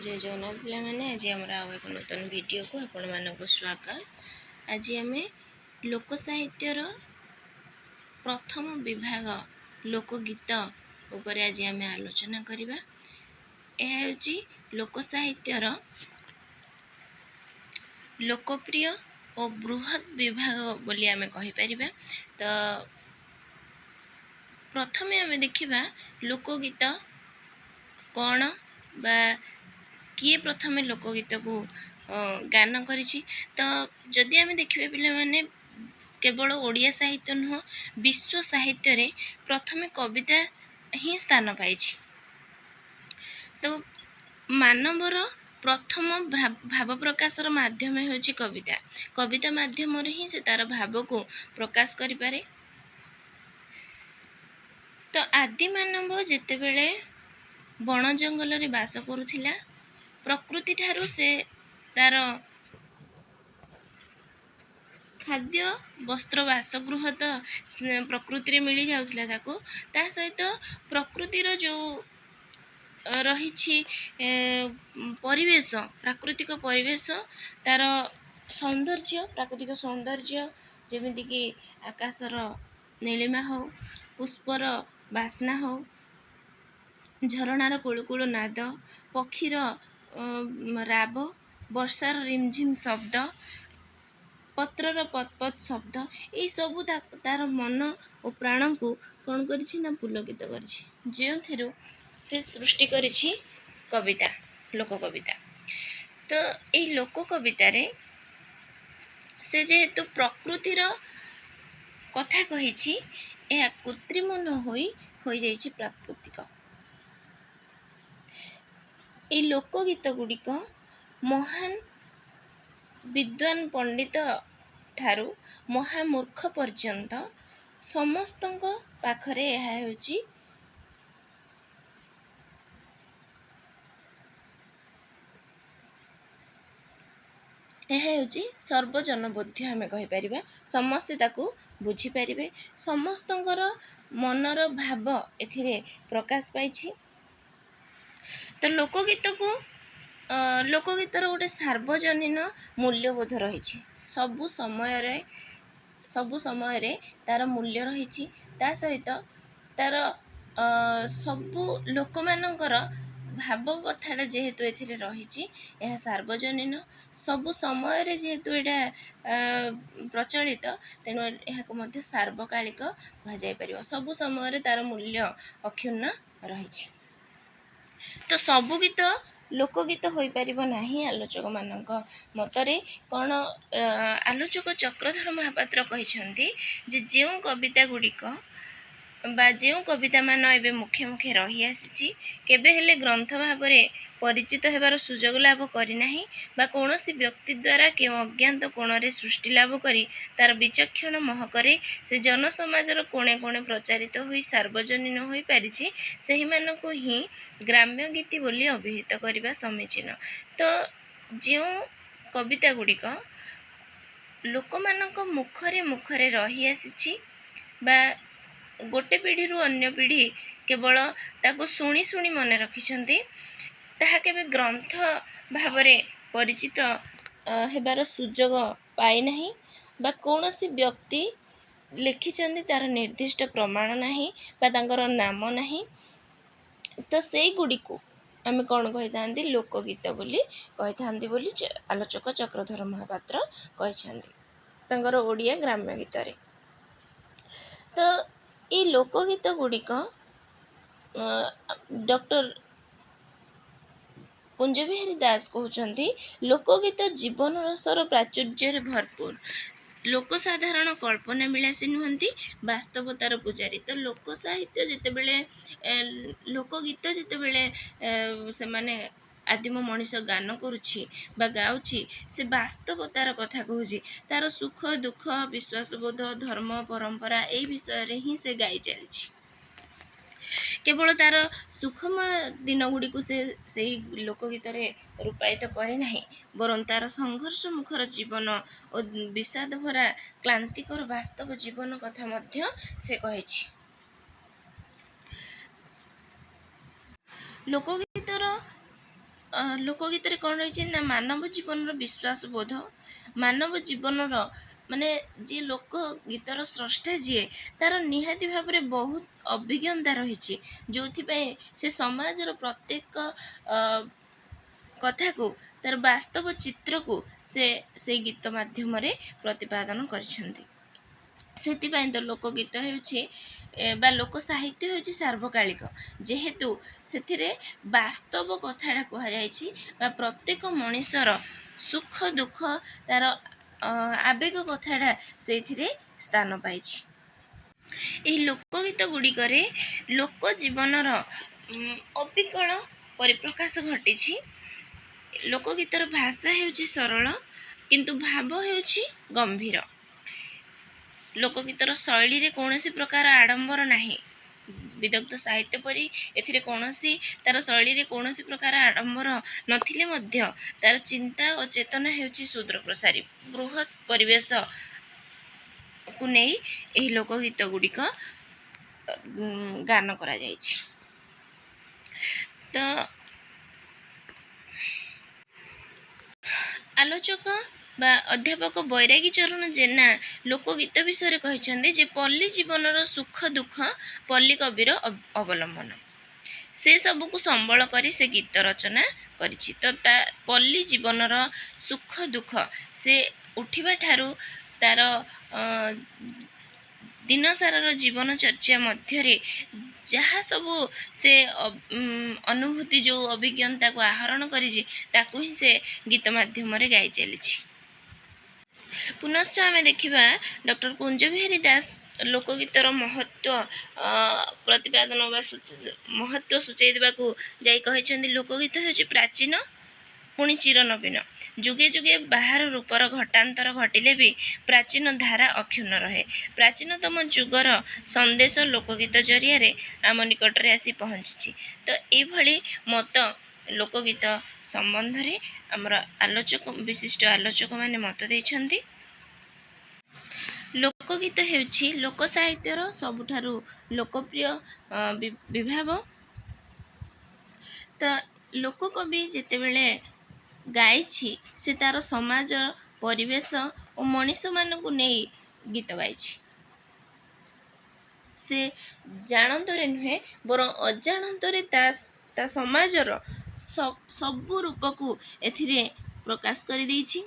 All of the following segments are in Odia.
जय जगन्नाथ पिला माने आज आम एक नूतन वीडियो को आपण मानक स्वागत। आज आम लोक साहित्यर प्रथम विभाग लोकगीत उपर आज आम आलोचना करवा। यह हूँ लोक साहित्यर लोकप्रिय और बृहत विभाग बोली आम कहीपर। तो प्रथम आम देखा लोकगीत कौन बा किए प्रथमे लोकगीत को गान करिछि। तो जदि आम देखिए पिला माने केवल ओडिया साहित्य नुह विश्व साहित्य रे प्रथमे कविता ही स्थान पाइछि। तो मानवर प्रथम भाव प्रकाशर माध्यम होछि कविता। कविता माध्यम रे ही से तार भाव को प्रकाश करि पारे। तो आदि मानव जेते बेले बण जंगल रे बास करुथिला, प्रकृति ठारू से तार खाद्य वस्त्र बासगृह तो प्रकृति मिली जाउथिला ताको। ता सहित प्रकृतिर जो रही परिवेश प्राकृतिक परिवेश तार सौंदर्य प्राकृतिक सौंदर्य जेमिति कि आकाशर नीलिमा हो, पुष्पर बास्ना हो, झरणार कुळुकुळु नाद, पक्षीर राब, वर्षार रिमझिम शब्द, पत्रर पतपत शब्द, ये सबू तार मन और प्राण को कौन करिछि ना पुलकित करिछि। जो थिरु से सृष्टि करिछि कविता, लोक कविता। तो ये लोक कविता रे से जेहेतु प्रकृतिर कथा कहिछि, यह कृत्रिम न होई जाइछि प्राकृतिक। ये लोकगीत गुड़िक महान विद्वान पंडित ठारू महामूर्ख पर्यंत समस्त पाखरे यह हूँ सर्वजनबोध्य आम कहीपर। समस्ते ताकू बुझीपारे, समस्तंकर मनर भाव एथिरे प्रकाश पाइछि। तो लोकगीत को लोकगीतर गोटे सार्वजनीन मूल्यबोध रही। सबु समय रे तार मूल्य रही। ता सहित तार सबु लोक मानकर भाव कथाटा जेहेतु एथिरे रही, यह सार्वजनीन सबु समय रे जेहेतु एटा प्रचलित, तेणु यह मध्य सार्वकालिक कह जाय परिबो। सबु समय रे तार मूल्य अक्षुण्ण रही। तो सबु गीत लोकगीत होई परिबो नाही आलोचक मानक मतरे। कौन आलोचक चक्रधर महापात्र कहिसंती जे जेउ कविता गुड़िक बा जेउ कविता मान एबे मुख्य मुख्य रही आसीछि, केबे हेले ग्रंथ भाव में परिचित हेबार सुजोग लाभ करि नाही, बा कौनसी व्यक्ति द्वारा केउ अज्ञात कोणरे सृष्टि लाभ करी तार विचक्षण महकरे से जन समाजर कोणे कोणे प्रचारित होई सार्वजनीन होई पारिछि, सेहि मानको ही ग्राम्य गीति बोली अभिहित करिबा समीचीन। तो जेउ कविता गुड़िक लोक मानक मुखरे मुखरे रही आसीछि, बा गोटे पीढ़ी रु अन्य पीढ़ी केवल ताको शुणी शुणी मन रखिछंती, ताहा केबे ग्रंथ भाव में परिचित हेबार सुजोग पाई नाही, बा कौनसी व्यक्ति लिखिछंती तार निर्दिष्ट प्रमाण नाही, बा तांकर नाम नाही। तो सेई गुडी को आमे कौन कहि थांती लोकगीत बोली कहि थांती बोली आलोचक चक्रधर महापात्र कहिछंती तांकर ओडिया ग्राम्य गीत रे। तो ये लोकगीत गुड़िक डॉक्टर कुंजबिहारी दास कहते लोकगीत जीवन रसर प्राचुर्य भरपूर, लोक साधारण कल्पना विलासी नुहंती, वास्तवतार पुजारी। तो लोक साहित्य जितेबेले लोकगीत जितेबेले से माने आदिम मनीष गान करुछि बा गाउछि, से वास्तवतार कथा कहूछि, तार सुख दुख विश्वासबोध धर्म परंपरा एई विषय रे ही से गाई चलिछि। केवल तार सुखमय दिन गुड़ी को से लोकगीत रूपायित करे नाही, बरं तार संघर्ष मुखर जीवन और विषाद भरा क्लांतिकर वास्तव जीवन कथा मध्य से कहिछि। लोकगीतर ଲୋକଗୀତରେ କ'ଣ ରହିଛି ନା ମାନବ ଜୀବନର ବିଶ୍ୱାସ ବୋଧ, ମାନବ ଜୀବନର ମାନେ ଯିଏ ଲୋକ ଗୀତର ସ୍ରଷ୍ଟା ଯିଏ ତାର ନିହାତି ଭାବରେ ବହୁତ ଅଭିଜ୍ଞତା ରହିଛି, ଯେଉଁଥିପାଇଁ ସେ ସମାଜର ପ୍ରତ୍ୟେକ କଥାକୁ ତାର ବାସ୍ତବ ଚିତ୍ରକୁ ସେ ସେଇ ଗୀତ ମାଧ୍ୟମରେ ପ୍ରତିପାଦନ କରିଛନ୍ତି। ସେଥିପାଇଁ ତ ଲୋକଗୀତ ହେଉଛି ବା ଲୋକ ସାହିତ୍ୟ ହେଉଛି ସାର୍ବକାଳିକ, ଯେହେତୁ ସେଥିରେ ବାସ୍ତବ କଥାଟା କୁହାଯାଇଛି ବା ପ୍ରତ୍ୟେକ ମଣିଷର ସୁଖ ଦୁଃଖ ତାର ଆବେଗ କଥାଟା ସେଇଥିରେ ସ୍ଥାନ ପାଇଛି। ଏହି ଲୋକଗୀତ ଗୁଡ଼ିକରେ ଲୋକ ଜୀବନର ଅବିକଳ ପରିପ୍ରକାଶ ଘଟିଛି। ଲୋକଗୀତର ଭାଷା ହେଉଛି ସରଳ କିନ୍ତୁ ଭାବ ହେଉଛି ଗମ୍ଭୀର। ଲୋକଗୀତର ଶୈଳୀରେ କୌଣସି ପ୍ରକାର ଆଡ଼ମ୍ବର ନାହିଁ। ବିଦଗ୍ଧ ସାହିତ୍ୟ ପରି ଏଥିରେ କୌଣସି ତାର ଶୈଳୀରେ କୌଣସି ପ୍ରକାର ଆଡ଼ମ୍ବର ନଥିଲେ ମଧ୍ୟ ତାର ଚିନ୍ତା ଓ ଚେତନା ହେଉଛି ସୁଦୂରପ୍ରସାରୀ। ବୃହତ୍ ପରିବେଶକୁ ନେଇ ଏହି ଲୋକଗୀତ ଗୁଡ଼ିକ ଗାନ କରାଯାଇଛି। ତ ଆଲୋଚକ ବା ଅଧ୍ୟାପକ ବୈରାଗୀ ଚରଣ ଜେନା ଲୋକଗୀତ ବିଷୟରେ କହିଛନ୍ତି ଯେ ପଲ୍ଲୀ ଜୀବନର ସୁଖ ଦୁଃଖ ପଲ୍ଲୀ କବିର ଅବଲମ୍ବନ। ସେ ସବୁକୁ ସମ୍ବଳ କରି ସେ ଗୀତ ରଚନା କରିଛି। ତ ତା ପଲ୍ଲୀ ଜୀବନର ସୁଖ ଦୁଃଖ ସେ ଉଠିବା ଠାରୁ ତାର ଦିନସାରାର ଜୀବନଚର୍ଯ୍ୟା ମଧ୍ୟରେ ଯାହା ସବୁ ସେ ଅନୁଭୂତି ଯେଉଁ ଅଭିଜ୍ଞତାକୁ ଆହରଣ କରିଛି ତାକୁ ହିଁ ସେ ଗୀତ ମାଧ୍ୟମରେ ଗାଇ ଚାଲିଛି। ପୁନଶ୍ଚ ଆମେ ଦେଖିବା ଡକ୍ଟର କୁଞ୍ଜ ବିହାରୀ ଦାସ ଲୋକଗୀତର ମହତ୍ତ୍ୱ ପ୍ରତିପାଦନ ବା ମହତ୍ତ୍ୱ ସୂଚାଇ ଦେବାକୁ ଯାଇ କହିଛନ୍ତି, ଲୋକଗୀତ ହେଉଛି ପ୍ରାଚୀନ ପୁଣି ଚିରନବୀନ। ଯୁଗେ ଯୁଗେ ବାହାର ରୂପର ଘଟାନ୍ତର ଘଟିଲେ ବି ପ୍ରାଚୀନ ଧାରା ଅକ୍ଷୁଣ୍ଣ ରହେ। ପ୍ରାଚୀନତମ ଯୁଗର ସନ୍ଦେଶ ଲୋକଗୀତ ଜରିଆରେ ଆମ ନିକଟରେ ଆସି ପହଞ୍ଚିଛି। ତ ଏଇଭଳି ମତ ଲୋକଗୀତ ସମ୍ବନ୍ଧରେ ଆମର ବିଶିଷ୍ଟ ଆଲୋଚକମାନେ ମତ ଦେଇଛନ୍ତି। ଲୋକଗୀତ ହେଉଛି ଲୋକ ସାହିତ୍ୟର ସବୁଠାରୁ ଲୋକପ୍ରିୟ ବିଭାଗ। ତ ଲୋକକବି ଯେତେବେଳେ ଗାଇଛି ସେ ତାର ସମାଜ ପରିବେଶ ଓ ମଣିଷମାନଙ୍କୁ ନେଇ ଗୀତ ଗାଇଛି। ସେ ଜାଣନ୍ତରେ ନୁହେଁ ବରଂ ଅଜାଣନ୍ତରେ ତା ସମାଜର ସବୁ ରୂପକୁ ଏଥିରେ ପ୍ରକାଶ କରିଦେଇଛି।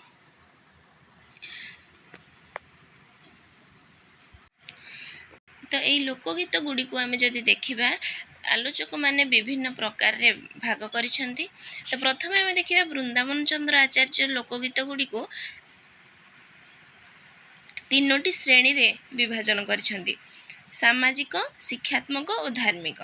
ତ ଏଇ ଲୋକଗୀତ ଗୁଡ଼ିକୁ ଆମେ ଯଦି ଦେଖିବା ଆଲୋଚକମାନେ ବିଭିନ୍ନ ପ୍ରକାରରେ ଭାଗ କରିଛନ୍ତି। ତ ପ୍ରଥମେ ଆମେ ଦେଖିବା ବୃନ୍ଦାବନ ଚନ୍ଦ୍ର ଆଚାର୍ଯ୍ୟ ଲୋକଗୀତ ଗୁଡ଼ିକୁ 3ଟି ଶ୍ରେଣୀରେ ବିଭାଜନ କରିଛନ୍ତି: ସାମାଜିକ, ଶିକ୍ଷାତ୍ମକ ଓ ଧାର୍ମିକ।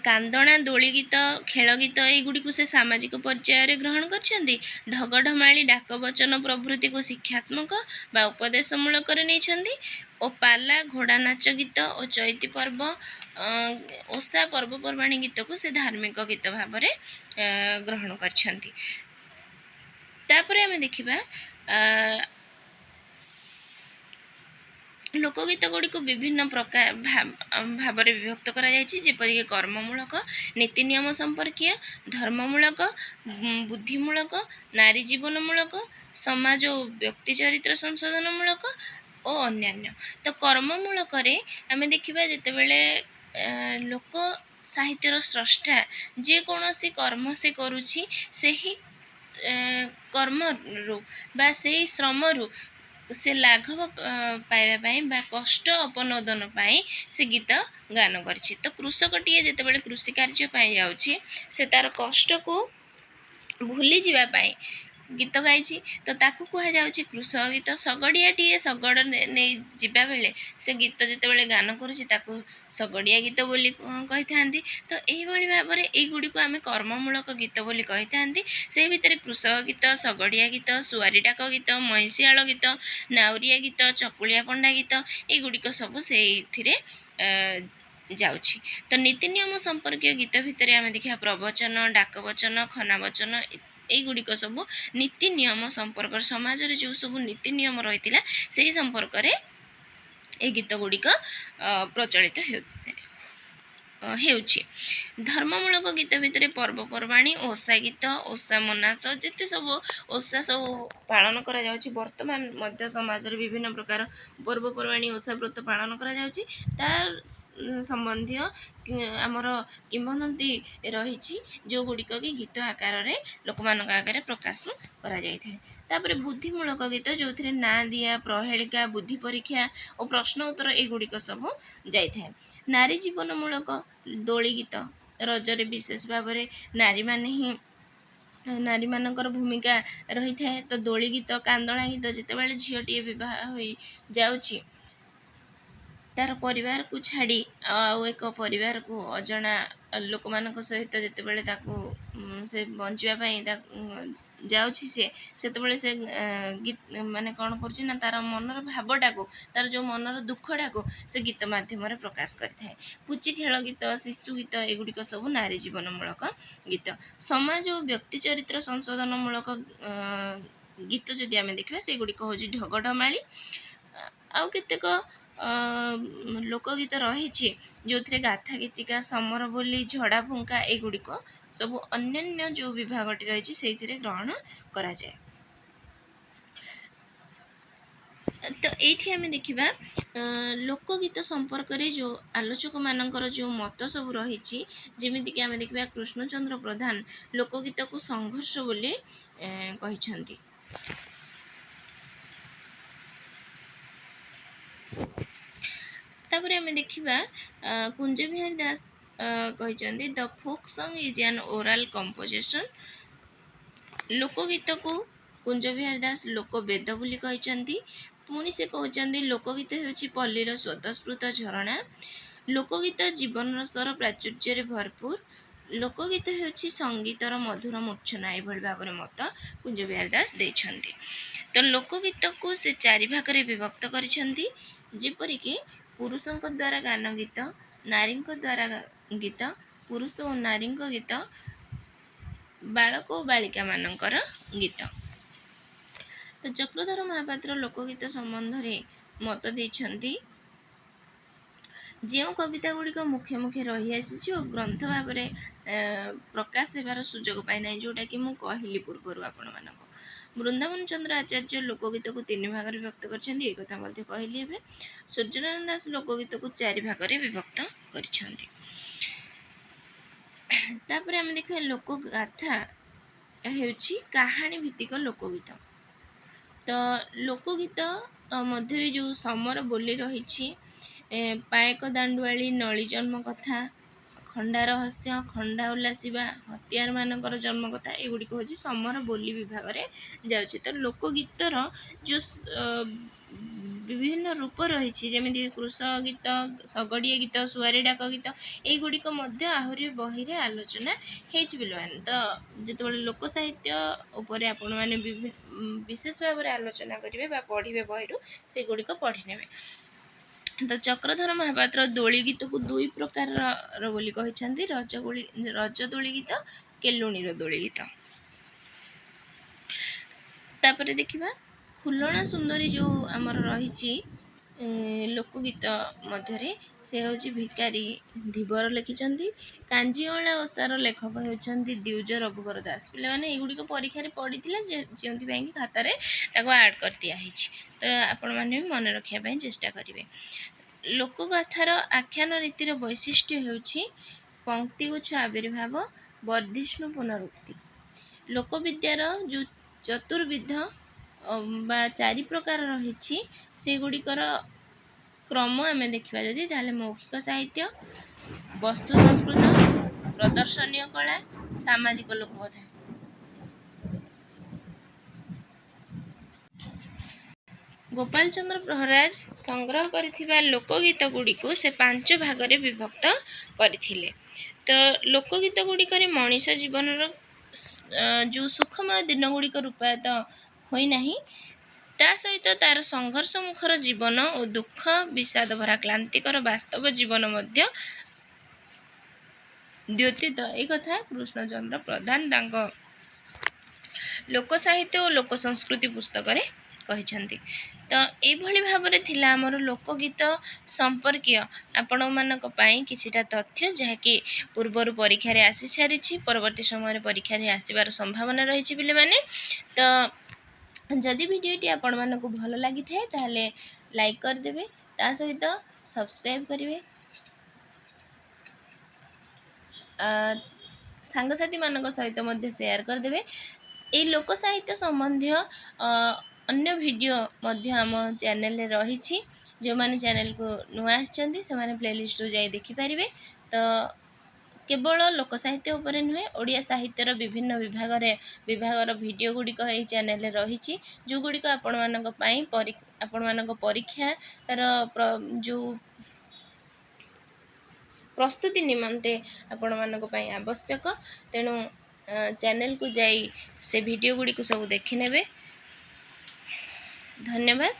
କାନ୍ଦଣା, ଦୋଳି ଗୀତ, ଖେଳ ଗୀତ ଏଇଗୁଡ଼ିକୁ ସେ ସାମାଜିକ ପର୍ଯ୍ୟାୟରେ ଗ୍ରହଣ କରିଛନ୍ତି। ଢଗଢମାଳି, ଡାକ ବଚନ ପ୍ରଭୃତିକୁ ଶିକ୍ଷାତ୍ମକ ବା ଉପଦେଶମୂଳକରେ ନେଇଛନ୍ତି ଓ ପାଲା, ଘୋଡ଼ା ନାଚ ଗୀତ ଓ ଚଇତି ପର୍ବ ଓଷା ପର୍ବପର୍ବାଣୀ ଗୀତକୁ ସେ ଧାର୍ମିକ ଗୀତ ଭାବରେ ଗ୍ରହଣ କରିଛନ୍ତି। ତାପରେ ଆମେ ଦେଖିବା ଲୋକଗୀତ ଗୁଡ଼ିକୁ ବିଭିନ୍ନ ପ୍ରକାର ଭାବରେ ବିଭକ୍ତ କରାଯାଇଛି, ଯେପରିକି କର୍ମମୂଳକ, ନୀତି ନିୟମ ସମ୍ପର୍କୀୟ, ଧର୍ମମୂଳକ, ବୁଦ୍ଧିମୂଳକ, ନାରୀ ଜୀବନମୂଳକ, ସମାଜ ଓ ବ୍ୟକ୍ତି ଚରିତ୍ର ସଂଶୋଧନମୂଳକ ଓ ଅନ୍ୟାନ୍ୟ। ତ କର୍ମମୂଳକରେ ଆମେ ଦେଖିବା ଯେତେବେଳେ ଲୋକ ସାହିତ୍ୟର ସ୍ରଷ୍ଟା ଯେକୌଣସି କର୍ମ ସେ କରୁଛି ସେହି କର୍ମରୁ ବା ସେହି ଶ୍ରମରୁ ସେ ଲାଘବ ପାଇବା ପାଇଁ ବା କଷ୍ଟ ଅପନୋଦନ ପାଇଁ ସେ ଗୀତ ଗାନ କରିଛି। ତ କୃଷକଟିଏ ଯେତେବେଳେ କୃଷି କାର୍ଯ୍ୟ ପାଇଁ ଯାଉଛି ସେ ତାର କଷ୍ଟକୁ ଭୁଲିଯିବା ପାଇଁ ଗୀତ ଗାଇଛି, ତ ତାକୁ କୁହାଯାଉଛି କୃଷକ ଗୀତ। ଶଗଡ଼ିଆଟିଏ ଶଗଡ଼ ନେଇ ଯିବା ବେଳେ ସେ ଗୀତ ଯେତେବେଳେ ଗାନ କରୁଛି ତାକୁ ଶଗଡ଼ିଆ ଗୀତ ବୋଲି କହିଥାନ୍ତି। ତ ଏହିଭଳି ଭାବରେ ଏଇଗୁଡ଼ିକୁ ଆମେ କର୍ମମୂଳକ ଗୀତ ବୋଲି କହିଥାନ୍ତି। ସେହି ଭିତରେ କୃଷକ ଗୀତ, ଶଗଡ଼ିଆ ଗୀତ, ସୁଆରୀ ଡାକ ଗୀତ, ମଇଁଷିଆଳ ଗୀତ, ନାଉରିଆ ଗୀତ, ଚକୁଳିଆ ପଣ୍ଡା ଗୀତ ଏଇଗୁଡ଼ିକ ସବୁ ସେଇଥିରେ ଯାଉଛି। ତ ନୀତି ନିୟମ ସମ୍ପର୍କୀୟ ଗୀତ ଭିତରେ ଆମେ ଦେଖିବା ପ୍ରବଚନ, ଡାକବଚନ, ଖନାବଚନ ଏଇଗୁଡ଼ିକ ସବୁ ନୀତି ନିୟମ ସମ୍ପର୍କରେ ସମାଜରେ ଯେଉଁ ସବୁ ନୀତି ନିୟମ ରହିଥିଲା ସେହି ସମ୍ପର୍କରେ ଏଇ ଗୀତ ଗୁଡ଼ିକ ପ୍ରଚଳିତ ହେଉଥିଲା। ହେଉଛି। ଧର୍ମମୂଳକ ଗୀତ ଭିତରେ ପର୍ବପର୍ବାଣୀ, ଓଷା ଗୀତ, ଓଷା ମନାସ, ଯେତେ ସବୁ ଓଷା ସବୁ ପାଳନ କରାଯାଉଛି, ବର୍ତ୍ତମାନ ମଧ୍ୟ ସମାଜରେ ବିଭିନ୍ନ ପ୍ରକାର ପର୍ବପର୍ବାଣୀ, ଓଷା ବ୍ରତ ପାଳନ କରାଯାଉଛି। ତା ସମ୍ବନ୍ଧୀୟ ଆମର କିମ୍ବଦନ୍ତୀ ରହିଛି, ଯେଉଁଗୁଡ଼ିକ କି ଗୀତ ଆକାରରେ ଲୋକମାନଙ୍କ ଆଗରେ ପ୍ରକାଶ କରାଯାଇଥାଏ। ତାପରେ ବୁଦ୍ଧିମୂଳକ ଗୀତ, ଯେଉଁଥିରେ ନାଁ ଦିଆ, ପ୍ରହେଳିକା, ବୁଦ୍ଧି ପରୀକ୍ଷା ଓ ପ୍ରଶ୍ନ ଉତ୍ତର ଏଗୁଡ଼ିକ ସବୁ ଯାଇଥାଏ। ନାରୀ ଜୀବନମୂଳକ ଦୋଳି ଗୀତ, ରଜରେ ବିଶେଷ ଭାବରେ ନାରୀମାନଙ୍କର ଭୂମିକା ରହିଥାଏ। ତ ଦୋଳି ଗୀତ, କାନ୍ଦଣା ଗୀତ, ଯେତେବେଳେ ଝିଅଟିଏ ବିବାହ ହୋଇ ଯାଉଛି, ତାର ପରିବାରକୁ ଛାଡ଼ି ଆଉ ଏକ ପରିବାରକୁ ଅଜଣା ଲୋକମାନଙ୍କ ସହିତ ଯେତେବେଳେ ତାକୁ ସେ ବଞ୍ଚିବା ପାଇଁ ଯାଉଛି, ସେତେବେଳେ ସେ ମାନେ କ'ଣ କରୁଛି ନା, ତାର ମନର ଭାବଟାକୁ, ତାର ଯେଉଁ ମନର ଦୁଃଖଟାକୁ ସେ ଗୀତ ମାଧ୍ୟମରେ ପ୍ରକାଶ କରିଥାଏ। ପୁଚି ଖେଳ ଗୀତ, ଶିଶୁ ଗୀତ, ଏଗୁଡ଼ିକ ସବୁ ନାରୀ ଜୀବନମୂଳକ ଗୀତ। ସମାଜ ଓ ବ୍ୟକ୍ତି ଚରିତ୍ର ସଂଶୋଧନମୂଳକ ଗୀତ ଯଦି ଆମେ ଦେଖିବା, ସେଗୁଡ଼ିକ ହେଉଛି ଢଗଢମାଳି। ଆଉ କେତେକ ଲୋକଗୀତ ରହିଛି, ଯେଉଁଥିରେ ଗାଥା ଗୀତିକା, ସମର ବୋଲି, ଝଡ଼ା ଫୁଙ୍କା, ଏଗୁଡ଼ିକ ସବୁ ଅନ୍ୟାନ୍ୟ ଯେଉଁ ବିଭାଗଟି ରହିଛି ସେଇଥିରେ ଗ୍ରହଣ କରାଯାଏ। ତ ଏଇଠି ଆମେ ଦେଖିବା ଲୋକଗୀତ ସମ୍ପର୍କରେ ଯେଉଁ ଆଲୋଚକମାନଙ୍କର ଯେଉଁ ମତ ସବୁ ରହିଛି, ଯେମିତିକି ଆମେ ଦେଖିବା କୃଷ୍ଣଚନ୍ଦ୍ର ପ୍ରଧାନ ଲୋକଗୀତକୁ ସଂଘର୍ଷ ବୋଲି କହିଛନ୍ତି। ତାପରେ ଆମେ ଦେଖିବା କୁଞ୍ଜ ବିହାରୀ ଦାସ କହିଛନ୍ତି, the folk song is an oral composition. ଲୋକଗୀତକୁ କୁଞ୍ଜ ବିହାରୀ ଦାସ ଲୋକବେଦ ବୋଲି କହିଛନ୍ତି। ପୁଣି ସେ କହୁଛନ୍ତି, ଲୋକଗୀତ ହେଉଛି ପଲ୍ଲୀର ସ୍ୱତଃସ୍ଫୂର୍ତ୍ତ ଝରଣା। ଲୋକଗୀତ ଜୀବନରସର ପ୍ରାଚୁର୍ଯ୍ୟରେ ଭରପୁର। ଲୋକଗୀତ ହେଉଛି ସଙ୍ଗୀତର ମଧୁର ମୂର୍ଚ୍ଛନା। ଏଭଳି ଭାବରେ ମତ କୁଞ୍ଜ ବିହାରୀ ଦାସ ଦେଇଛନ୍ତି। ତ ଲୋକଗୀତକୁ ସେ 4 ଭାଗରେ ବିଭକ୍ତ କରିଛନ୍ତି, ଯେପରିକି ପୁରୁଷଙ୍କ ଦ୍ୱାରା ଗାନ ଗୀତ, ନାରୀଙ୍କ ଦ୍ୱାରା ଗୀତ, ପୁରୁଷ ଓ ନାରୀଙ୍କ ଗୀତ, ବାଳକ ଓ ବାଳିକାମାନଙ୍କର ଗୀତ। ତ ଚକ୍ରଧର ମହାପାତ୍ର ଲୋକଗୀତ ସମ୍ବନ୍ଧରେ ମତ ଦେଇଛନ୍ତି, ଯେଉଁ କବିତା ଗୁଡ଼ିକ ମୁଖେ ମୁଖେ ରହିଆସିଛି ଓ ଗ୍ରନ୍ଥ ଭାବରେ ପ୍ରକାଶ ହେବାର ସୁଯୋଗ ପାଇନାହିଁ, ଯେଉଁଟାକି ମୁଁ କହିଲି ପୂର୍ବରୁ ଆପଣମାନଙ୍କୁ। ବୃନ୍ଦାବନ ଚନ୍ଦ୍ର ଆଚାର୍ଯ୍ୟ ଲୋକଗୀତକୁ 3 ଭାଗରେ ବିଭକ୍ତ କରିଛନ୍ତି, ଏ କଥା ମଧ୍ୟ କହିଲି ଏବେ। ସୂର୍ଯ୍ୟନାରାୟଣ ଦାସ ଲୋକଗୀତକୁ 4 ଭାଗରେ ବିଭକ୍ତ କରିଛନ୍ତି। ତାପରେ ଆମେ ଦେଖିବା ଲୋକଗାଥା ହେଉଛି କାହାଣୀ ଭିତ୍ତିକ ଲୋକଗୀତ। ତ ଲୋକଗୀତ ମଧ୍ୟରେ ଯେଉଁ ସମର ବୋଲି ରହିଛି, ପାଏକ ଦାଣ୍ଡୁଆଳି, ନଳି ଜନ୍ମ କଥା, ଖଣ୍ଡା ରହସ୍ୟ, ଖଣ୍ଡା ଉଲ୍ଲାସିବା, ହତିଆରମାନଙ୍କର ଜନ୍ମ କଥା, ଏଗୁଡ଼ିକ ହେଉଛି ସମର ବୋଲି ବିଭାଗରେ ଯାଉଛି। ତ ଲୋକଗୀତର ଯେଉଁ ବିଭିନ୍ନ ରୂପ ରହିଛି, ଯେମିତି କୃଷ ଗୀତ, ଶଗଡ଼ିଆ ଗୀତ, ସୁଆରୀ ଡାକ ଗୀତ, ଏଇଗୁଡ଼ିକ ମଧ୍ୟ ଆହୁରି ବହିରେ ଆଲୋଚନା ହେଇଛି ପିଲାମାନେ। ତ ଯେତେବେଳେ ଲୋକ ସାହିତ୍ୟ ଉପରେ ଆପଣମାନେ ବିଶେଷ ଭାବରେ ଆଲୋଚନା କରିବେ ବା ପଢ଼ିବେ ବହିରୁ, ସେଗୁଡ଼ିକ ପଢ଼ି ନେବେ। ତ ଚକ୍ରଧର ମହାପାତ୍ର ଦୋଳି ଗୀତକୁ 2 ପ୍ରକାରର ବୋଲି କହିଛନ୍ତି, ରଜ ଦୋଳି ଗୀତ, କେଲୁଣୀର ଦୋଳି ଗୀତ। ତାପରେ ଦେଖିବା ଫୁଲଣା ସୁନ୍ଦରୀ ଯେଉଁ ଆମର ରହିଛି ଲୋକଗୀତ ମଧ୍ୟରେ, ସେ ହେଉଛି ଭିକାରୀ ଧୀବର ଲେଖିଛନ୍ତି। କାଞ୍ଜିଅଁଳା ଓଷାର ଲେଖକ ହେଉଛନ୍ତି ଦ୍ୱିଜ ରଘୁବର ଦାସ। ପିଲାମାନେ ଏଗୁଡ଼ିକ ପରୀକ୍ଷାରେ ପଡ଼ିଥିଲା, ଯେଉଁଥିପାଇଁ କି ଖାତାରେ ତାକୁ ଆଡ଼୍ କରିଦିଆହେଇଛି। ତ ଆପଣମାନେ ବି ମନେ ରଖିବା ପାଇଁ ଚେଷ୍ଟା କରିବେ। ଲୋକଗାଥାର ଆଖ୍ୟାନ ରୀତିର ବୈଶିଷ୍ଟ୍ୟ ହେଉଛି ପଙ୍କ୍ତିଗୁଚ୍ଛ ଆବିର୍ଭାବ, ବର୍ଦ୍ଧିଷ୍ଣୁ ପୁନରୁକ୍ତି। ଲୋକବିଦ୍ୟାର ଯେଉଁ ଚତୁର୍ବିଧ ବା 4 ପ୍ରକାର ରହିଛି, ସେଗୁଡ଼ିକର କ୍ରମ ଆମେ ଦେଖିବା ଯଦି, ତାହେଲେ ମୌଖିକ ସାହିତ୍ୟ, ବସ୍ତୁ ସଂସ୍କୃତ, ପ୍ରଦର୍ଶନୀୟ କଳା, ସାମାଜିକ ଲୋକକଥା। ଗୋପାଳ ଚନ୍ଦ୍ର ପ୍ରହରାଜ ସଂଗ୍ରହ କରିଥିବା ଲୋକଗୀତ ଗୁଡ଼ିକୁ ସେ 5 ଭାଗରେ ବିଭକ୍ତ କରିଥିଲେ। ତ ଲୋକଗୀତ ଗୁଡ଼ିକରେ ମଣିଷ ଜୀବନର ଯେଉଁ ସୁଖମୟ ଦିନ ଗୁଡ଼ିକ ରୂପାୟିତ ହୋଇନାହିଁ, ତା ସହିତ ତାର ସଂଘର୍ଷ ମୁଖର ଜୀବନ ଓ ଦୁଃଖ ବିଷାଦ ଭରା କ୍ଲାନ୍ତିକର ବାସ୍ତବ ଜୀବନ ମଧ୍ୟ ଦ୍ୟୋତିତ। ଏ କଥା କୃଷ୍ଣଚନ୍ଦ୍ର ପ୍ରଧାନ ତାଙ୍କ ଲୋକ ସାହିତ୍ୟ ଓ ଲୋକ ସଂସ୍କୃତି ପୁସ୍ତକରେ କହିଛନ୍ତି। ତ ଏଇଭଳି ଭାବରେ ଥିଲା ଆମର ଲୋକଗୀତ ସମ୍ପର୍କୀୟ ଆପଣମାନଙ୍କ ପାଇଁ କିଛିଟା ତଥ୍ୟ, ଯାହାକି ପୂର୍ବରୁ ପରୀକ୍ଷାରେ ଆସି ସାରିଛି, ପରବର୍ତ୍ତୀ ସମୟରେ ପରୀକ୍ଷାରେ ଆସିବାର ସମ୍ଭାବନା ରହିଛି ପିଲାମାନେ। ତ ଯଦି ଭିଡ଼ିଓଟି ଆପଣମାନଙ୍କୁ ଭଲ ଲାଗିଥାଏ ତାହେଲେ ଲାଇକ୍ କରିଦେବେ, ତା ସହିତ ସବସ୍କ୍ରାଇବ୍ କରିବେ, ସାଙ୍ଗସାଥିମାନଙ୍କ ସହିତ ମଧ୍ୟ ସେୟାର କରିଦେବେ। ଏଇ ଲୋକ ସାହିତ୍ୟ ସମ୍ବନ୍ଧୀୟ ଅନ୍ୟ ଭିଡ଼ିଓ ମଧ୍ୟ ଆମ ଚ୍ୟାନେଲରେ ରହିଛି। ଯେଉଁମାନେ ଚ୍ୟାନେଲକୁ ନୂଆ ଆସିଛନ୍ତି ସେମାନେ ପ୍ଲେଲିଷ୍ଟରୁ ଯାଇ ଦେଖିପାରିବେ। ତ କେବଳ ଲୋକ ସାହିତ୍ୟ ଉପରେ ନୁହେଁ, ଓଡ଼ିଆ ସାହିତ୍ୟର ବିଭିନ୍ନ ବିଭାଗର ଭିଡ଼ିଓ ଗୁଡ଼ିକ ଏହି ଚ୍ୟାନେଲରେ ରହିଛି, ଯେଉଁଗୁଡ଼ିକ ଆପଣମାନଙ୍କ ପାଇଁ ଆପଣମାନଙ୍କ ପରୀକ୍ଷାର ଯେଉଁ ପ୍ରସ୍ତୁତି ନିମନ୍ତେ ଆପଣମାନଙ୍କ ପାଇଁ ଆବଶ୍ୟକ। ତେଣୁ ଚ୍ୟାନେଲକୁ ଯାଇ ସେ ଭିଡ଼ିଓ ଗୁଡ଼ିକୁ ସବୁ ଦେଖିନେବେ। ଧନ୍ୟବାଦ।